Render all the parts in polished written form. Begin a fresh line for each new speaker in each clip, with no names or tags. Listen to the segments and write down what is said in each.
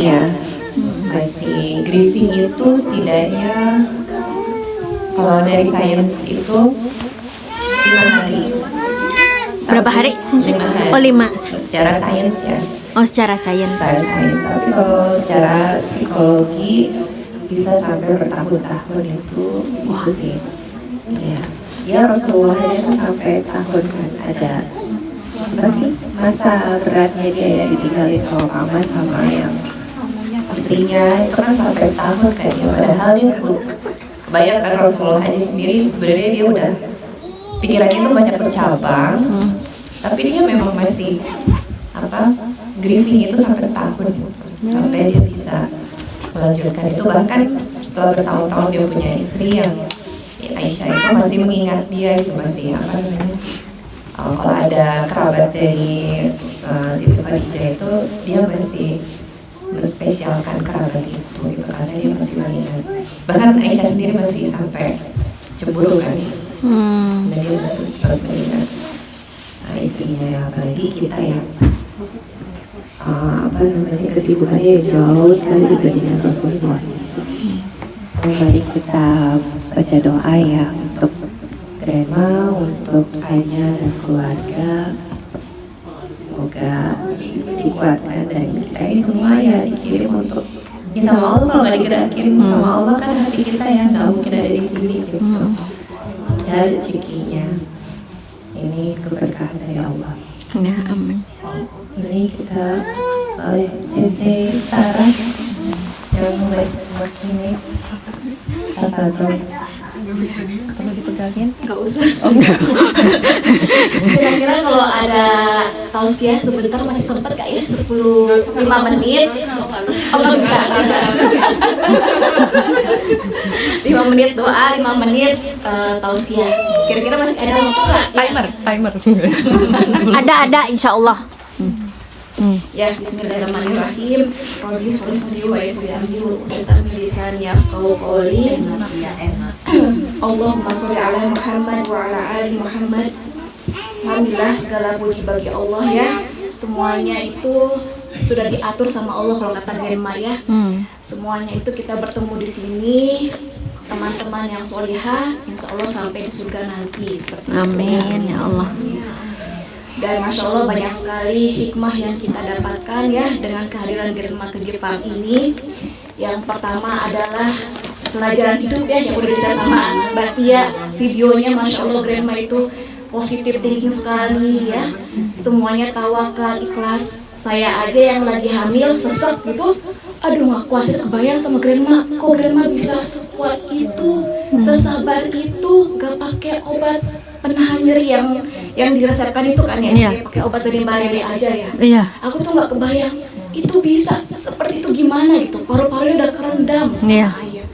Ya, masih grieving itu setidaknya kalau dari sains itu 5 hari.
Berapa hari?
5 hari.
Oh 5.
Secara sains ya.
Oh secara sains.
Secara sains. Tapi kalau secara psikologi bisa sampai bertahun-tahun itu. Wah sih. Ya. Ya Rasulullah itu sampai tahun kan ada apa sih masa beratnya dia ya ditinggalin sama paman sama yang istrinya itu kan sampai tahun kan ya. Padahal dia bayangkan Rasulullah aja sendiri sebenarnya dia udah pikirannya itu banyak bercabang, tapi dia memang masih grieving itu sampai setahun gitu. Sampai dia bisa melanjutkan itu, bahkan setelah bertahun-tahun dia punya istri yang Aisyah itu masih mengingat dia, itu masih kalau ada kerabat dari Siti Khadijah itu dia masih menspesialkan kerabat itu gitu, karena dia masih mengingat. Bahkan Aisyah sendiri masih sampai cemburu kan, dan dia masih terus mengingat istrinya ya. Apalagi kita yang kesibukannya jauh sekali dibandingkan Rasulullah. Mari kita baca doa ya untuk Grandma, untuk Anya dan keluarga. Semoga dikuatkan dan kita ini semua ya dikirim untuk ya sama Allah. Kalau nggak dikirim sama Allah kan hati kita ya nggak mungkin ada di sini gitu. Ya rezekinya ini keberkahan dari Allah.
Ya amin.
Ini kita oleh Sensei Sarah yang mulai ini satu kalau dipegangin
nggak usah. Kira-kira kalau ada tausiah sebentar masih sempat kak ya 5 menit. Oh nggak bisa. 5 menit doa, 5 menit tausiah. Kira-kira masih ada waktu nggak?
timer
Ada insya Allah. Ya, bismillahirrahmanirrahim. Rabbi sholli wa yassir wa tammi lisan yafqahu qawli. Allahumma sholli ala Muhammad wa ala ali Muhammad. Alhamdulillah, segala puji bagi Allah ya. Semuanya itu sudah diatur sama Allah kalau kata Grandma ya. Semuanya itu kita bertemu di sini, teman-teman yang solihah, insya Allah sampai di surga nanti seperti
Amin ya Allah.
Dan Masya Allah banyak sekali hikmah yang kita dapatkan ya dengan kehadiran Grandma ke Jepang ini. Yang pertama adalah pelajaran hidup ya yang udah diceritakan sama Mbak Tia. Videonya Masya Allah Grandma itu positif thinking sekali ya. Semuanya tawakal, ikhlas. Saya aja yang lagi hamil sesek gitu, aduh gak kuasa kebayang sama Grandma. Kok Grandma bisa sekuat itu, sesabar itu, gak pakai obat penahan nyeri yang diresepkan itu kan ya,
Iya.
pakai obat dari Mbak Rere aja ya.
Iya.
Aku tuh nggak kebayang itu bisa seperti itu gimana gitu, paru-parunya udah kerendam sama
Iya.
air,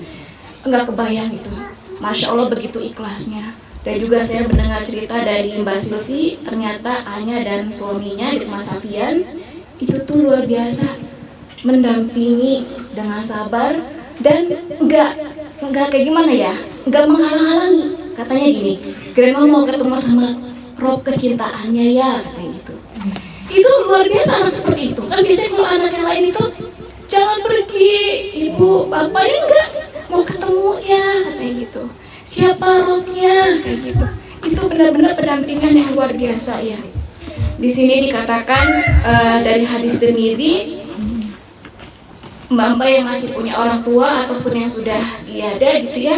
nggak kebayang gitu. Masya Allah begitu ikhlasnya. Dan juga saya mendengar cerita dari Mbak Silvi, ternyata Anya dan suaminya di Mas Safian itu tuh luar biasa mendampingi dengan sabar dan nggak kayak gimana ya, nggak menghalang-halangi. Katanya gini, Grandma mau ketemu sama roh kecintaannya ya, katanya gitu. Itu luar biasa anak seperti itu. Kan biasanya kalau anak yang lain itu jangan pergi, ibu, bapaknya enggak mau ketemu ya, katanya gitu. Siapa rohnya, kayak gitu. Itu benar-benar pendampingan yang luar biasa ya. Di sini dikatakan dari hadis Tirmidzi, mbak-mbak yang masih punya orang tua ataupun yang sudah tiada gitu ya,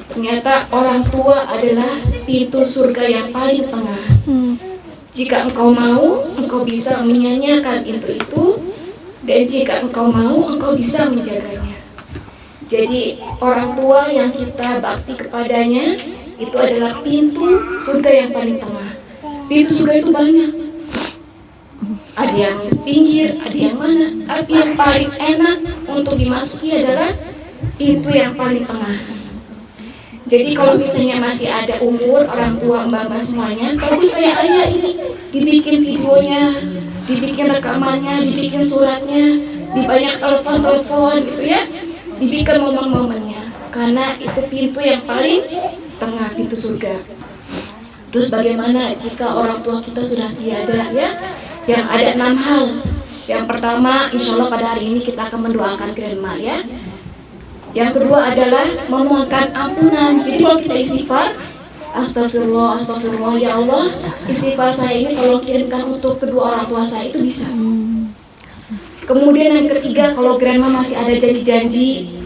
ternyata orang tua adalah pintu surga yang paling tengah. Jika engkau mau, engkau bisa menyanyiakan pintu itu, dan jika engkau mau, engkau bisa menjaganya. Jadi orang tua yang kita bakti kepadanya itu adalah pintu surga yang paling tengah. Pintu surga itu banyak. Ada yang pinggir, ada yang mana, tapi yang paling enak untuk dimasuki adalah pintu yang paling tengah. Jadi kalau misalnya masih ada umur orang tua mbak-mbak semuanya, bagus kayak ayah ini dibikin videonya, dibikin rekamannya, dibikin suratnya, dibanyak telepon gitu ya, dibikin momen-momennya, karena itu pintu yang paling tengah, pintu surga. Terus bagaimana jika orang tua kita sudah tiada ya? Yang ada 6 hal Yang pertama, insya Allah pada hari ini kita akan mendoakan grandma ya. Yang kedua adalah memohonkan ampunan. Jadi kalau kita istighfar, astagfirullah, astagfirullah, ya Allah, istighfar saya ini kalau kirimkan untuk kedua orang tua saya itu bisa. Kemudian yang ketiga, kalau grandma masih ada janji-janji,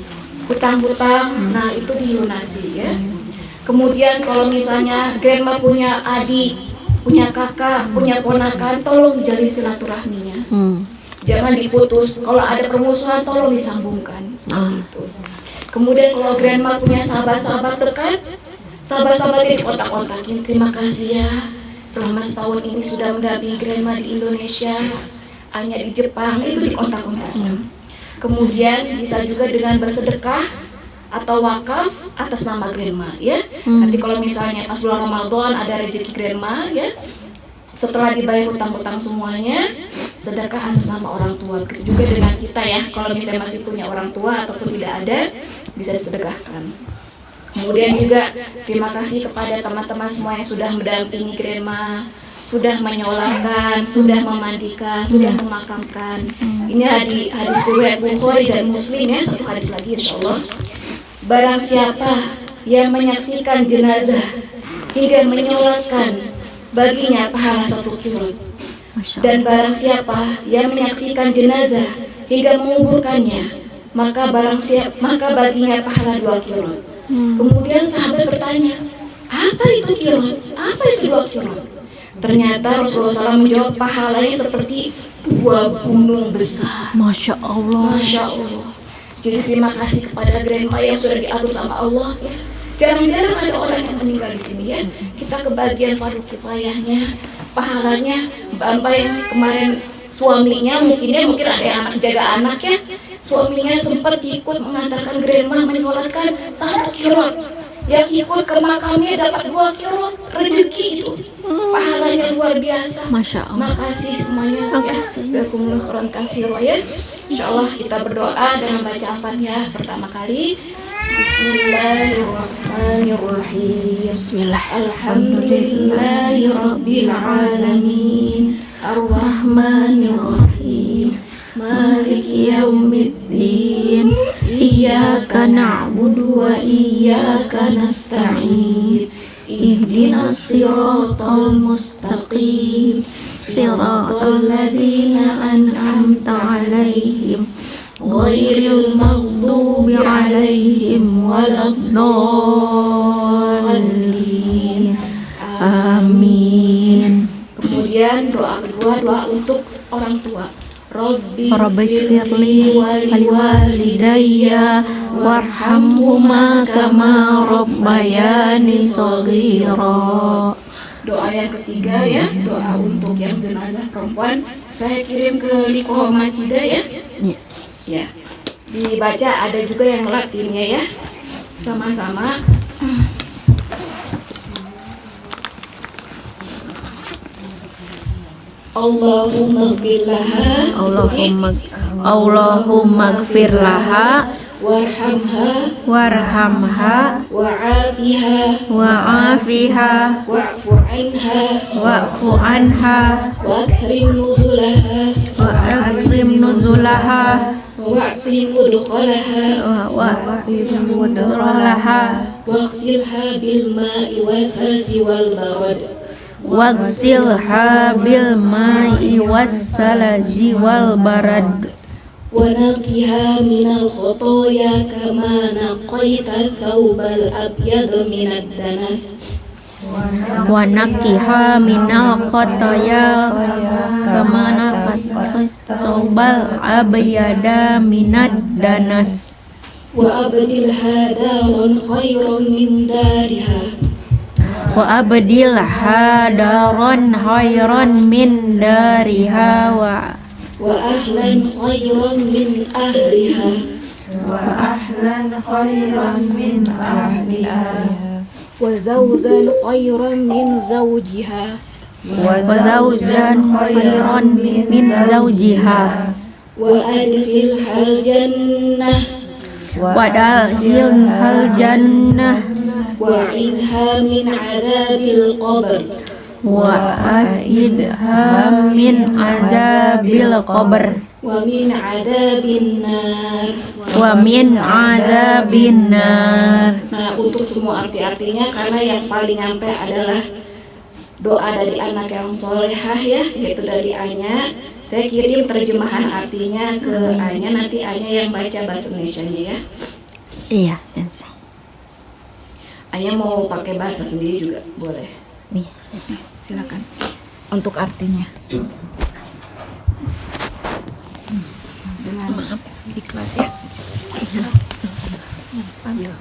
hutang-hutang, nah itu dilunasi ya. Kemudian kalau misalnya grandma punya adik, punya kakak, punya ponakan, tolong jalin silaturahminya. Jangan diputus. Kalau ada permusuhan, tolong disambungkan. Seperti itu. Kemudian kalau grandma punya sahabat-sahabat dekat, sahabat-sahabatnya dikontak-kontakin. Terima kasih ya, selama setahun ini sudah mendampingi grandma di Indonesia, hanya di Jepang, itu dikontak-kontakin. Kemudian bisa juga dengan bersedekah atau wakaf atas nama grandma ya. Nanti kalau misalnya pas bulan Ramadan ada rezeki grandma ya, setelah dibayar hutang-hutang semuanya, sedekah atas nama orang tua. Juga dengan kita ya, kalau misalnya masih punya orang tua ataupun tidak ada, bisa disedekahkan. Kemudian juga terima kasih kepada teman-teman semua yang sudah mendampingi grandma, sudah menyolakan, sudah memandikan, sudah memakamkan. Ini hadis riwayat Bukhari dan Muslim ya, satu hadis lagi insyaallah. Barang siapa yang menyaksikan jenazah hingga menyolatkan, baginya pahala 1 qirot. Dan barang siapa yang menyaksikan jenazah hingga menguburkannya, maka baginya pahala 2 qirot. Kemudian sahabat bertanya, apa itu qirot? Apa itu 2 qirot? Ternyata Rasulullah SAW menjawab, pahalanya seperti 2 gunung besar.
Masya Allah.
Masya Allah. Jadi terima kasih kepada grandma yang sudah diatur sama Allah ya. Jarang-jarang ada orang yang meninggal di sini ya. Kita kebagian fardu kifayahnya, pahalanya. Mbak yang kemarin suaminya mungkin ada yang jaga anak ya. Suaminya sempat ikut mengantarkan grandma menyolatkan 1 qirot. Yang ikut ke makamnya dapat 2 qirot, rezeki itu. Pahalanya luar biasa.
Masya Allah.
Makasih semuanya ya. Jazakumullah khairan katsiran ya. Insyaallah kita berdoa dengan baca Al-Fatihah pertama kali. Bismillahirrahmanirrahim.
Bismillah.
Alhamdulillahirabbil alamin. Arrahmanirrahim. Maliki yaumiddin. Iyyaka na'budu wa iyyaka nasta'in. Ihdinas siratal mustaqim. Siratal ladzina an'amta 'alaihim ghairil maghdubi 'alaihim waladdallin. Amin. Kemudian doa kedua, doa untuk orang tua. Rabbi firli waliwalidayya warhamhuma kama rabbayani shaghira. Doa yang ketiga ya, doa untuk yang jenazah perempuan. Saya kirim ke Liko Macida ya. Ya. Dibaca, ada juga yang Latinnya ya. Sama-sama. Allahumma ighfir laha,
Allahumma ighfir laha
warhamha wa'afiha
wa'fu anha
wa'akrim nuzulaha wa'sim mudkhalaha wa'ghsilha bil ma'i wal thalji wal barad
wagsilha bil ma'i wassalji wal barad
ونقها من الخطايا كما نقيت الثوب الأبيض من الدنس
wanakiha minal khotaya kama naqat saubal abyada minad danas
وأبدلها دارا خيرا من دارها
wa abdilha daron khairan min dariha
وأهلا خيرا من أهلها وزوجا خيرا من زوجها
وزوجan khairan min zawjiha
وأدخلها الجنة
wadalhilhal jannah
وعذها من عذاب القبر
wa aidha min azabil qabr
wa min adzabin nar.
wa min azabin nar.
Nah, untuk semua arti-artinya, karena yang paling nyampe adalah doa dari anak yang solehah ya, yaitu dari Anya. Saya kirim terjemahan artinya ke Anya, nanti Anya yang baca bahasa Indonesianya ya.
Iya, Sensei.
Anya mau pakai bahasa sendiri juga boleh.
Iya.
Silakan. Untuk artinya. Dengan ikhlas ya. Yang stabil.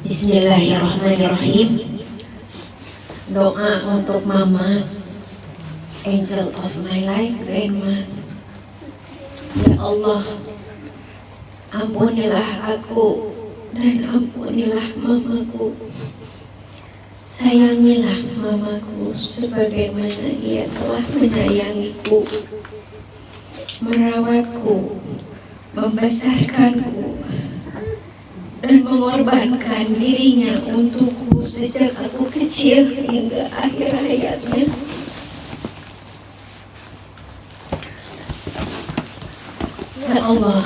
Bismillahirrahmanirrahim. Doa untuk Mama, angel of my life, Grandma. Ya Allah, ampunilah aku dan ampunilah mamaku. Sayangilah mamaku sebagaimana ia telah menyayangiku, merawatku, membesarkanku, dan mengorbankan dirinya untukku sejak aku kecil hingga akhir hayatnya. Ya Allah,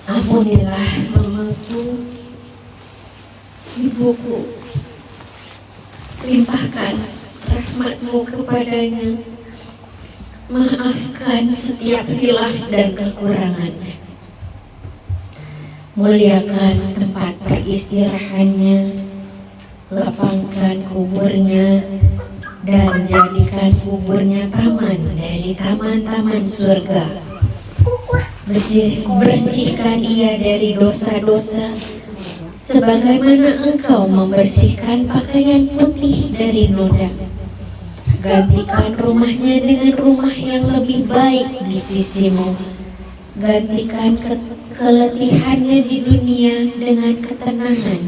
ampunilah mamaku, ibuku, limpahkan rahmatmu kepadanya, maafkan setiap hilaf dan kekurangannya, muliakan tempat beristirahatnya, lapangkan kuburnya, dan jadikan kuburnya taman dari taman-taman surga. Bersihkan ia dari dosa-dosa sebagaimana engkau membersihkan pakaian putih dari noda. Gantikan rumahnya dengan rumah yang lebih baik di sisimu. Gantikan keletihannya di dunia dengan ketenangan